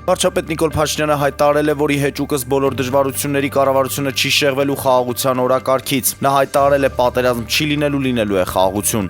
Վարչապետ Նիկոլ Փաշինյանը հայտարարել է, որ ի հեճուկս բոլոր դժվարությունների կառավարությունը չի շեղվելու խաղաղության օրակարգից։ Նա հայտարարել է, պատերազմ չի լինելու է խաղաղություն։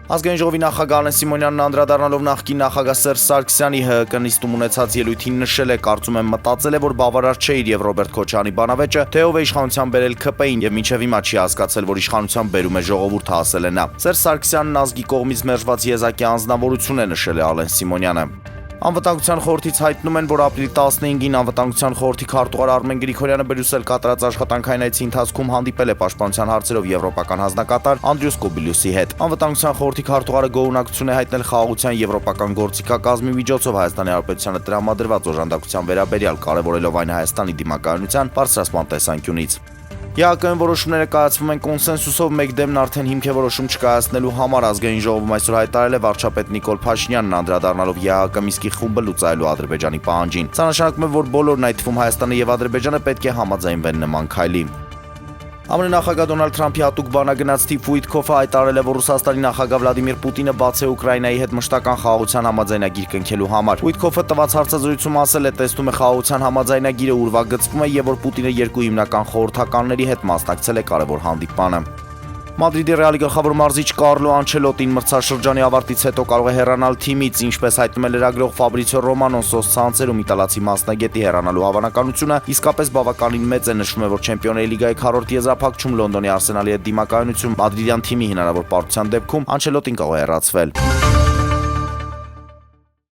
Ազգային ժողովի նախագահ Ալեն Սիմոնյանն անդրադառնալով նախկին նախագահ Սերժ Սարգսյանի ՀՀԿ նիստում ունեցած ելույթին նշել է, կարծում եմ մտածել է, որ բավարար չէ իր եւ Ռոբերտ Քոչարյանի բանավեճը, թե ով է իշխանության բերել ՔՊ-ին եւ մինչեւ հիմա չի հասկացել, որ իշխանության բերում է ժողովուրդը, ասել է նա։ Սերժ Սարգսյանն ազգի կողմից մերժված եզակի անձնավորություն է, նշել է Ալեն Սիմոնյանը։ Անվտանգության խորհրդից հայտնում են, որ ապրիլի 15-ին Անվտանգության խորհրդի քարտուղար Արմեն Գրիգորյանը Բրյուսել կատարած աշխատանքային այցի ընթացքում հանդիպել է պաշտպանության հարցերով եվրոպական հանձնակատար Անդրյուս Կոբիլյուսի հետ։ Անվտանգության խորհրդի քարտուղարը գոհունակություն է հայտնել խաղաղության եվրոպական գործիքակազմի միջոցով Հայաստանի Հանրապետությանը տրամադրված օժանդակության վերաբերյալ, կարևորելով այն Հայաստանի դիմակայունության բարձրացման տեսանկյունից։ ԵԱԿ-ն որոշումները կայացվում են կոնսենսուսով, մեկ դեմն արդեն հիմք է որոշում չկայացնելու համար։ Ազգային ժողովում այսօր հայտարարել է վարչապետ Նիկոլ Փաշինյանն, անդրադառնալով ԵԱԿ Մինսկի խումբը լուծելու Ադրբեջանի պահանջին։ Սա նշանակում է, որ բոլորն, այդ թվում Հայաստանը եւ Ադրբեջանը, պետք է համաձայնվեն նման քայլի։ ԱՄՆ նախագահ Դոնալդ Թրամփի հատուկ բանագնաց Սթիվ Ուիթքոֆը հայտարարել է, որ Ռուսաստանի նախագահ Վլադիմիր Պուտինը բաց է Ուկրաինայի հետ մշտական խաղաղության համաձայնագիր կնքելու համար։ Ուիթքոֆը տված հարցազրույցում ասել է, տեսնում է խաղաղության համաձայնագիրը ուրվագծվում է եւ որ Պուտինը երկու հիմնական խորհրդականների հետ մասնակցել է կարևոր հանդիպանը։ Մադրիդի Ռեալի գլխավոր մարզիչ Կարլո Անչելոտին մրցաշրջանի ավարտից հետո կարող է հեռանալ թիմից, ինչպես հայտնում է լրագրող Ֆաբրիցիո Ռոմանոն սոցցանցերում, իտալացի մասնագետի հեռանալու հավանականությունը իսկապես բավականին մեծ է, նշվում է, որ Չեմպիոնների լիգայի քառորդ եզրափակում Լոնդոնի Արսենալի հետ դիմակայունություն Մադրիդյան թիմի հնարավոր պարտության դեպքում Անչելոտին կարող է հեռացվել։